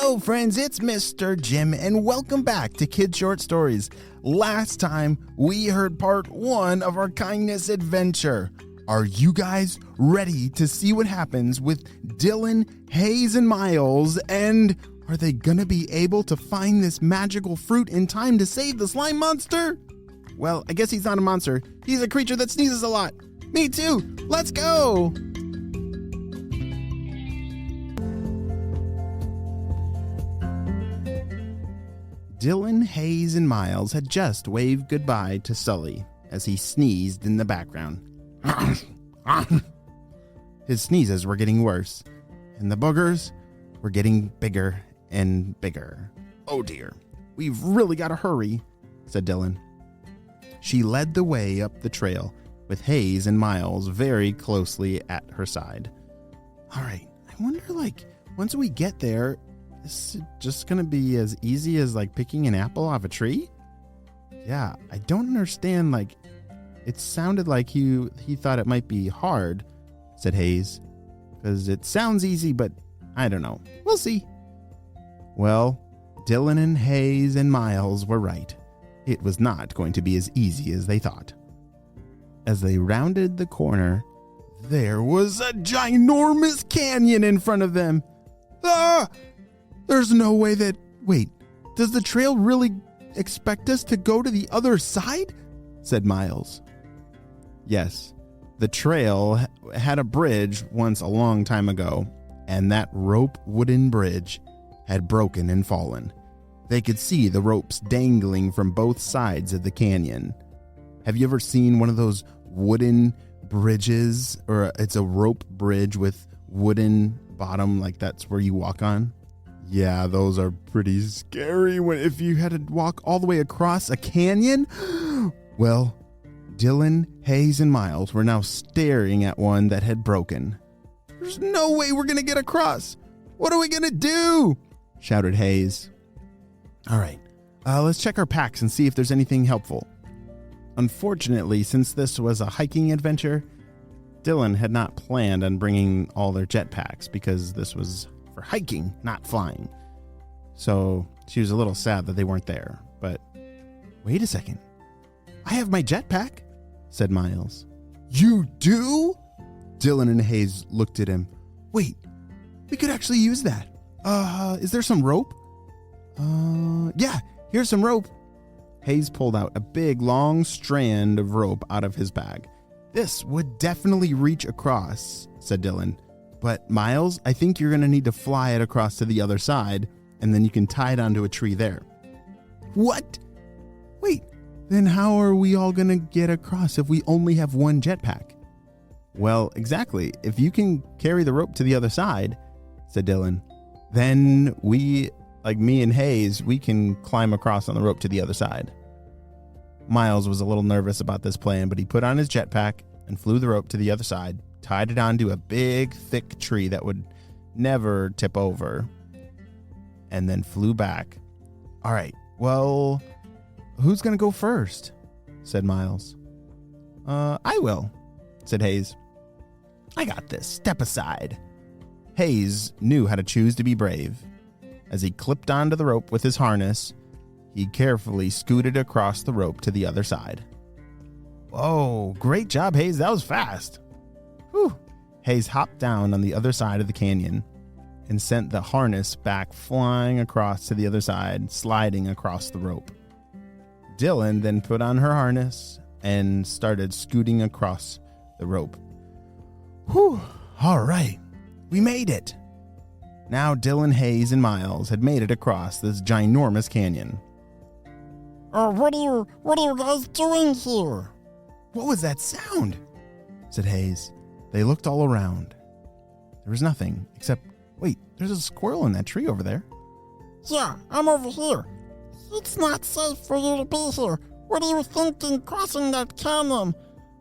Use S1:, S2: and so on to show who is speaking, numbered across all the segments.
S1: Hello friends, it's Mr. Jim and welcome back to Kid Short Stories. Last time we heard part 1 of our kindness adventure. Are you guys ready to see what happens with Dylan, Hayes, and Miles? And are they gonna be able to find this magical fruit in time to save the slime monster? Well, I guess he's not a monster. He's a creature that sneezes a lot. Me too. Let's go. Dylan, Hayes, and Miles had just waved goodbye to Sully as he sneezed in the background. His sneezes were getting worse, and the boogers were getting bigger and bigger. Oh dear, we've really got to hurry, said Dylan. She led the way up the trail with Hayes and Miles very closely at her side. All right, I wonder, once we get there, is it just going to be as easy as, picking an apple off a tree? Yeah, I don't understand, it sounded like he thought it might be hard, said Hayes. Because it sounds easy, but I don't know. We'll see. Well, Dylan and Hayes and Miles were right. It was not going to be as easy as they thought. As they rounded the corner, there was a ginormous canyon in front of them. Ah! There's no way that... Wait, does the trail really expect us to go to the other side? Said Miles. Yes, the trail had a bridge once a long time ago, and that rope wooden bridge had broken and fallen. They could see the ropes dangling from both sides of the canyon. Have you ever seen one of those wooden bridges, or it's a rope bridge with wooden bottom, that's where you walk on? Yeah, those are pretty scary if you had to walk all the way across a canyon. Well, Dylan, Hayes, and Miles were now staring at one that had broken. There's no way we're going to get across. What are we going to do? Shouted Hayes. All right, let's check our packs and see if there's anything helpful. Unfortunately, since this was a hiking adventure, Dylan had not planned on bringing all their jetpacks because this was for hiking, not flying. So she was a little sad that they weren't there. But wait a second. I have my jetpack, said Miles. You do? Dylan and Hayes looked at him. Wait, we could actually use that. Is there some rope? Yeah, here's some rope. Hayes pulled out a big, long strand of rope out of his bag. This would definitely reach across, said Dylan. But Miles, I think you're going to need to fly it across to the other side, and then you can tie it onto a tree there. What? Wait, then how are we all going to get across if we only have one jetpack? Well, exactly. If you can carry the rope to the other side, said Dylan, then we, me and Hayes, we can climb across on the rope to the other side. Miles was a little nervous about this plan, but he put on his jetpack and flew the rope to the other side, tied it onto a big, thick tree that would never tip over, and then flew back. All right, well, who's going to go first? Said Miles. I will, said Hayes. I got this. Step aside. Hayes knew how to choose to be brave. As he clipped onto the rope with his harness, he carefully scooted across the rope to the other side. Whoa, great job, Hayes. That was fast. Whew. Hayes hopped down on the other side of the canyon and sent the harness back flying across to the other side, sliding across the rope. Dylan then put on her harness and started scooting across the rope. Whew, all right, we made it. Now Dylan, Hayes, and Miles had made it across this ginormous canyon.
S2: What are you guys doing here?
S1: What was that sound? Said Hayes. They looked all around. There was nothing except, wait, there's a squirrel in that tree over there.
S2: Yeah, I'm over here. It's not safe for you to be here. What are you thinking crossing that canyon?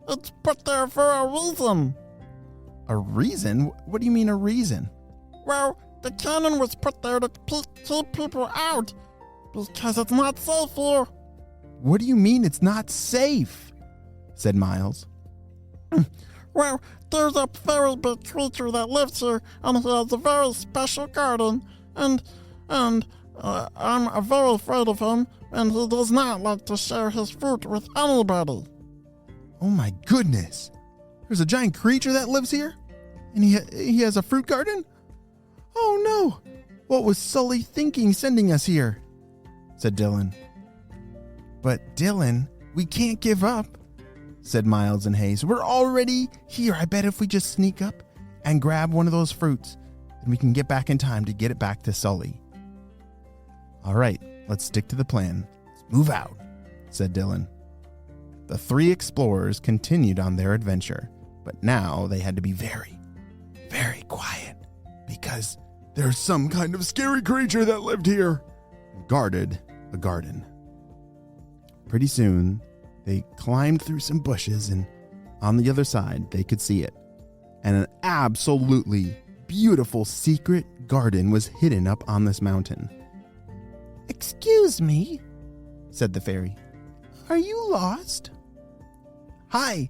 S2: It's put there for a reason.
S1: A reason? What do you mean a reason?
S2: Well, the canyon was put there to keep people out because it's not safe here.
S1: What do you mean it's not safe? Said Miles.
S2: Well, there's a very big creature that lives here, and he has a very special garden, and and I'm very afraid of him, and he does not like to share his fruit with anybody.
S1: Oh my goodness. There's a giant creature that lives here? And he has a fruit garden? Oh no. What was Sully thinking sending us here? Said Dylan. But Dylan, we can't give up, said Miles and Hayes. We're already here. I bet if we just sneak up and grab one of those fruits, then we can get back in time to get it back to Sully. All right, let's stick to the plan. Let's move out, said Dylan. The three explorers continued on their adventure, but now they had to be very, very quiet because there's some kind of scary creature that lived here and guarded the garden. Pretty soon, they climbed through some bushes, and on the other side, they could see it. And an absolutely beautiful secret garden was hidden up on this mountain. Excuse me, said the fairy. Are you lost? Hi,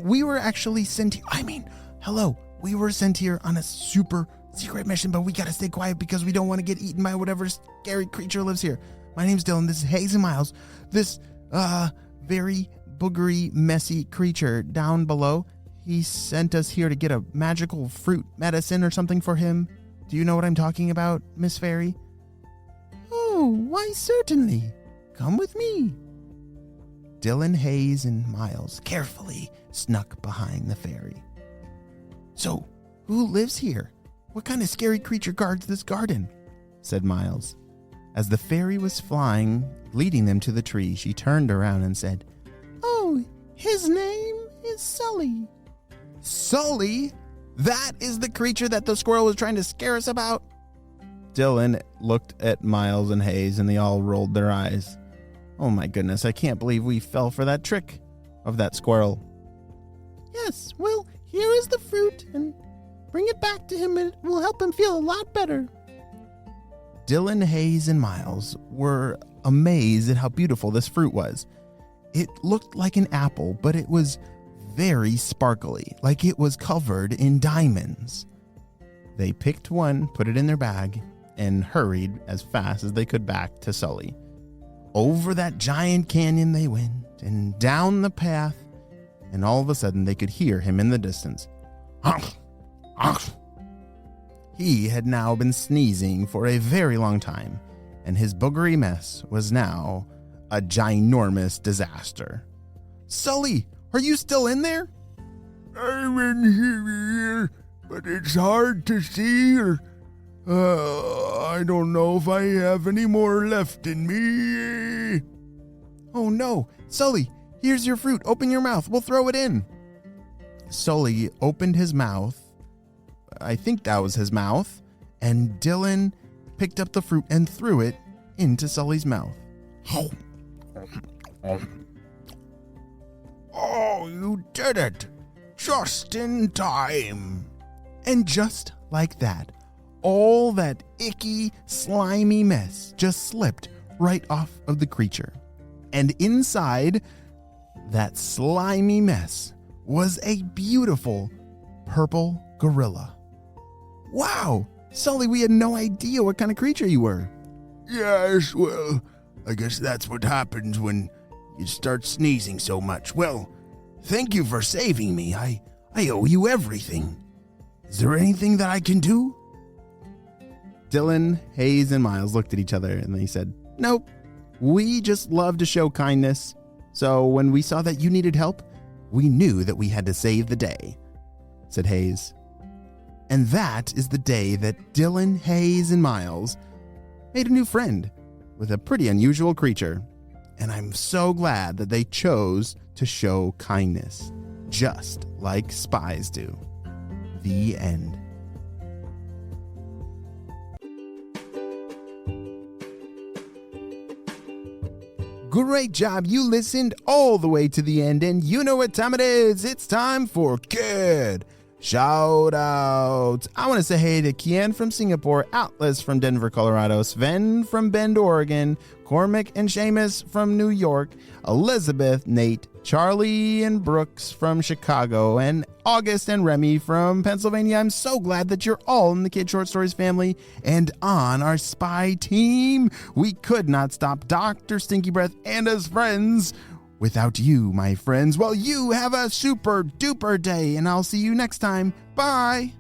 S1: we were actually sent here. Hello. We were sent here on a super secret mission, but we gotta stay quiet because we don't want to get eaten by whatever scary creature lives here. My name's Dylan. This is Hayes and Miles. This, very boogery, messy creature down below, he sent us here to get a magical fruit medicine or something for him. Do you know what I'm talking about, Miss Fairy? Oh, why certainly. Come with me. Dylan, Hayes, and Miles carefully snuck behind the fairy. So, who lives here? What kind of scary creature guards this garden? Said Miles. As the fairy was flying, leading them to the tree, she turned around and said, Oh, his name is Sully. Sully? That is the creature that the squirrel was trying to scare us about? Dylan looked at Miles and Hayes, and they all rolled their eyes. Oh my goodness, I can't believe we fell for that trick of that squirrel. Yes, well, here is the fruit, and bring it back to him, and it will help him feel a lot better. Dylan, Hayes, and Miles were amazed at how beautiful this fruit was. It looked like an apple, but it was very sparkly, like it was covered in diamonds. They picked one, put it in their bag, and hurried as fast as they could back to Sully. Over that giant canyon they went, and down the path, and all of a sudden they could hear him in the distance. Honk, honk. He had now been sneezing for a very long time, and his boogery mess was now a ginormous disaster. Sully, are you still in there? I'm in here, but it's hard to see, or I don't know if I have any more left in me. Oh no, Sully, here's your fruit. Open your mouth. We'll throw it in. Sully opened his mouth. I think that was his mouth. And Dylan picked up the fruit and threw it into Sully's mouth. Oh, you did it. Just in time. And just like that, all that icky, slimy mess just slipped right off of the creature. And inside that slimy mess was a beautiful purple gorilla. Wow, Sully, we had no idea what kind of creature you were. Yes, well, I guess that's what happens when you start sneezing so much. Well, thank you for saving me. I owe you everything. Is there anything that I can do? Dylan, Hayes, and Miles looked at each other and they said, Nope, we just love to show kindness. So when we saw that you needed help, we knew that we had to save the day, said Hayes. And that is the day that Dylan, Hayes, and Miles made a new friend with a pretty unusual creature. And I'm so glad that they chose to show kindness, just like spies do. The end. Great job. You listened all the way to the end, and you know what time it is. It's time for Kid Shout Outs. I want to say hey to Kian from Singapore, Atlas from Denver, Colorado, Sven from Bend, Oregon, Cormac and Seamus from New York, Elizabeth, Nate, Charlie and Brooks from Chicago, and August and Remy from Pennsylvania. I'm so glad that you're all in the Kid Short Stories family and on our spy team. We could not stop Dr. Stinky Breath and his friends without you, my friends. Well, you have a super duper day, and I'll see you next time. Bye.